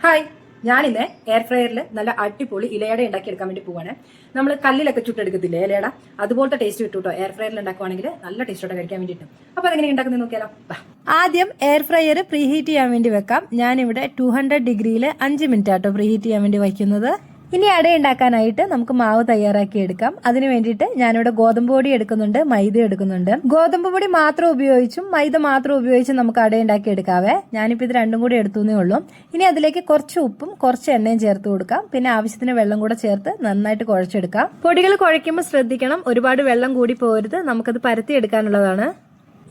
Hi, ഞാനിന്ന് air ഫ്രയറിൽ നല്ല അടിപൊളി ഇലയട ഉണ്ടാക്കിയെടുക്കാൻ വേണ്ടി പോവാണ്. നമ്മൾ കല്ലിലൊക്കെ ചുട്ടെടുക്കത്തില്ലേ ഇലയട, അതുപോലത്തെ ടേസ്റ്റ് കിട്ടും കേട്ടോ. എയർ ഫ്രയറിൽ ഉണ്ടാക്കുവാണെങ്കിൽ നല്ല ടേസ്റ്റോടെ കഴിക്കാൻ വേണ്ടിയിട്ട്. അപ്പോൾ അതെങ്ങനെ ഉണ്ടാക്കുന്നത് നോക്കിയാലോ. ആദ്യം എയർ ഫ്രയർ പ്രീഹീറ്റ് ചെയ്യാൻ വേണ്ടി വെക്കാം. ഞാനിവിടെ 200 ഡിഗ്രിയിൽ 5 മിനിറ്റ് ആട്ടോ പ്രീഹീറ്റ് ചെയ്യാൻ വേണ്ടി വയ്ക്കുന്നത്. ഇനി അട ഉണ്ടാക്കാനായിട്ട് നമുക്ക് മാവ് തയ്യാറാക്കി എടുക്കാം. അതിന് വേണ്ടിയിട്ട് ഞാനിവിടെ ഗോതമ്പ് പൊടി എടുക്കുന്നുണ്ട്, മൈദ എടുക്കുന്നുണ്ട്. ഗോതമ്പ് പൊടി മാത്രം ഉപയോഗിച്ചും മൈദ മാത്രം ഉപയോഗിച്ചും നമുക്ക് അട ഉണ്ടാക്കി എടുക്കാവേ. ഞാനിപ്പോൾ ഇത് രണ്ടും കൂടി എടുത്തുന്നേ ഉള്ളൂ. ഇനി അതിലേക്ക് കുറച്ച് ഉപ്പും കുറച്ച് എണ്ണയും ചേർത്ത് കൊടുക്കാം. പിന്നെ ആവശ്യത്തിന് വെള്ളം കൂടെ ചേർത്ത് നന്നായിട്ട് കുഴച്ചെടുക്കാം. പൊടികൾ കുഴയ്ക്കുമ്പോൾ ശ്രദ്ധിക്കണം, ഒരുപാട് വെള്ളം കൂടി പോരുത്. നമുക്കത് പരത്തി എടുക്കാനുള്ളതാണ്.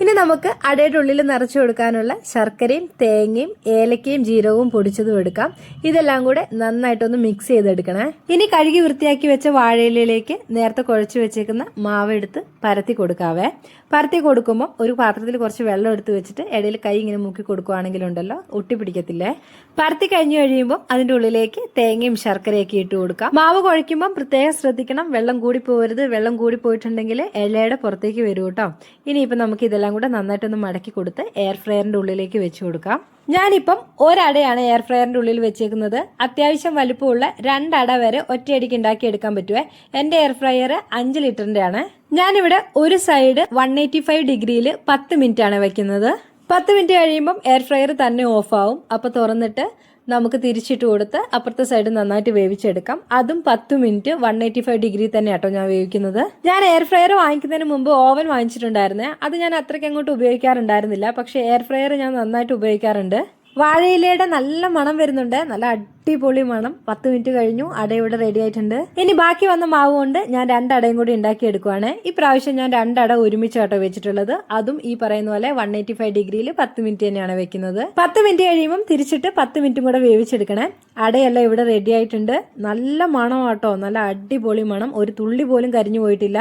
ഇനി നമുക്ക് അടയുടെ ഉള്ളിൽ നിറച്ചു കൊടുക്കാനുള്ള ശർക്കരയും തേങ്ങയും ഏലക്കയും ജീരകവും പൊടിച്ചതും എടുക്കാം. ഇതെല്ലാം കൂടെ നന്നായിട്ടൊന്ന് മിക്സ് ചെയ്തെടുക്കണേ. ഇനി കഴുകി വൃത്തിയാക്കി വെച്ച വാഴയിലേക്ക് നേരത്തെ കുഴച്ചു വെച്ചേക്കുന്ന മാവ് എടുത്ത് പരത്തി കൊടുക്കാവേ. പരത്തി കൊടുക്കുമ്പോൾ ഒരു പാത്രത്തിൽ കുറച്ച് വെള്ളം എടുത്ത് വെച്ചിട്ട് ഇടയിൽ കൈ ഇങ്ങനെ മുക്കി കൊടുക്കുകയാണെങ്കിലുണ്ടല്ലോ ഒട്ടിപ്പിടിക്കത്തില്ലേ. പരത്തി കഴിഞ്ഞു കഴിയുമ്പോൾ അതിന്റെ ഉള്ളിലേക്ക് തേങ്ങയും ശർക്കരയൊക്കെ ഇട്ട് കൊടുക്കാം. മാവ് കുഴയ്ക്കുമ്പോൾ പ്രത്യേകം ശ്രദ്ധിക്കണം, വെള്ളം കൂടി പോകരുത്. വെള്ളം കൂടി പോയിട്ടുണ്ടെങ്കിൽ ഇലയുടെ പുറത്തേക്ക് വരും കേട്ടോ. ഇനിയിപ്പോൾ നമുക്ക് ഇതെല്ലാം കൂടെ നന്നായിട്ടൊന്ന് മടക്കി കൊടുത്ത് എയർ ഫ്രയറിന്റെ ഉള്ളിലേക്ക് വെച്ച് കൊടുക്കാം. ഞാനിപ്പം ഒരടയാണ് എയർ ഫ്രയറിന്റെ ഉള്ളിൽ വെച്ചേക്കുന്നത്. അത്യാവശ്യം വലുപ്പമുള്ള 2 അട വരെ ഒറ്റയടിക്ക് ഉണ്ടാക്കി എടുക്കാൻ പറ്റുവേ. എന്റെ എയർ ഫ്രയർ 5 ലിറ്ററിന്റെ ആണ്. ഞാനിവിടെ ഒരു സൈഡ് 185 ഡിഗ്രിയിൽ 10 മിനിറ്റ് ആണ് വെക്കുന്നത്. 10 മിനിറ്റ് കഴിയുമ്പം എയർ ഫ്രയർ തന്നെ ഓഫ് ആവും. അപ്പൊ തുറന്നിട്ട് നമുക്ക് തിരിച്ചിട്ട് കൊടുത്ത് അപ്പുറത്തെ സൈഡ് നന്നായിട്ട് വേവിച്ചെടുക്കാം. അതും 10 മിനിറ്റ് 185 ഡിഗ്രി തന്നെ ആട്ടോ ഞാൻ വേവിക്കുന്നത്. ഞാൻ എയർ ഫ്രയർ വാങ്ങിക്കുന്നതിന് മുമ്പ് ഓവൻ വാങ്ങിച്ചിട്ടുണ്ടായിരുന്നേ. അത് ഞാൻ അത്രയ്ക്ക് അങ്ങോട്ട് ഉപയോഗിക്കാറുണ്ടായിരുന്നില്ല. പക്ഷെ എയർ ഫ്രയർ ഞാൻ നന്നായിട്ട് ഉപയോഗിക്കാറുണ്ട്. വാഴയിലയുടെ നല്ല മണം വരുന്നുണ്ട്, നല്ല അടിപൊളി മണം. 10 മിനിറ്റ് കഴിഞ്ഞു, അട ഇവിടെ റെഡി ആയിട്ടുണ്ട്. ഇനി ബാക്കി വന്ന മാവ് കൊണ്ട് ഞാൻ 2 അടയും കൂടി ഉണ്ടാക്കി എടുക്കുവാണ്. ഈ പ്രാവശ്യം ഞാൻ 2 അട ഒരുമിച്ചാട്ടോ വെച്ചിട്ടുള്ളത്. അതും ഈ പറയുന്ന പോലെ 185 ഡിഗ്രിയിൽ 10 മിനിറ്റ് തന്നെയാണ് വെക്കുന്നത്. 10 മിനിറ്റ് കഴിയുമ്പോൾ തിരിച്ചിട്ട് 10 മിനിറ്റും കൂടെ വേവിച്ചെടുക്കണേ. അടയെല്ലാം ഇവിടെ റെഡി ആയിട്ടുണ്ട്. നല്ല മണമാട്ടോ, നല്ല അടിപൊളി മണം. ഒരു തുള്ളി പോലും കരിഞ്ഞു പോയിട്ടില്ല.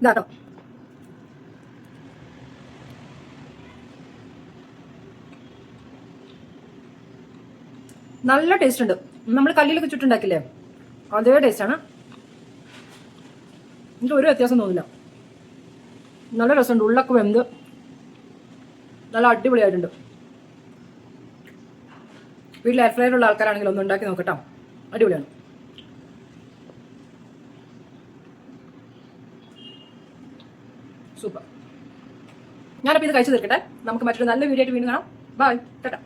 ഇതാട്ടോ, നല്ല ടേസ്റ്റ് ഉണ്ട്. നമ്മൾ കല്ലിലൊക്കെ ചുറ്റുണ്ടാക്കില്ലേ, അതേ ടേസ്റ്റ് ആണ്. എനിക്ക് ഒരു വ്യത്യാസം തോന്നില്ല. നല്ല രസമുണ്ട്. ഉള്ളൊക്കെ വെന്ത് നല്ല അടിപൊളിയായിട്ടുണ്ട്. വീട്ടിൽ എയർ ഫ്രയർ ഉള്ള ആൾക്കാരാണെങ്കിൽ ഒന്ന് ഉണ്ടാക്കി നോക്കട്ടോ, അടിപൊളിയാണ്. സൂപ്പർ. ഞാനപ്പോൾ ഇത് കഴിച്ചു തീർക്കട്ടെ. നമുക്ക് മറ്റൊരു നല്ല വീഡിയോ ആയിട്ട് വീണ്ടും കാണാം. ബൈ, ടാറ്റാ.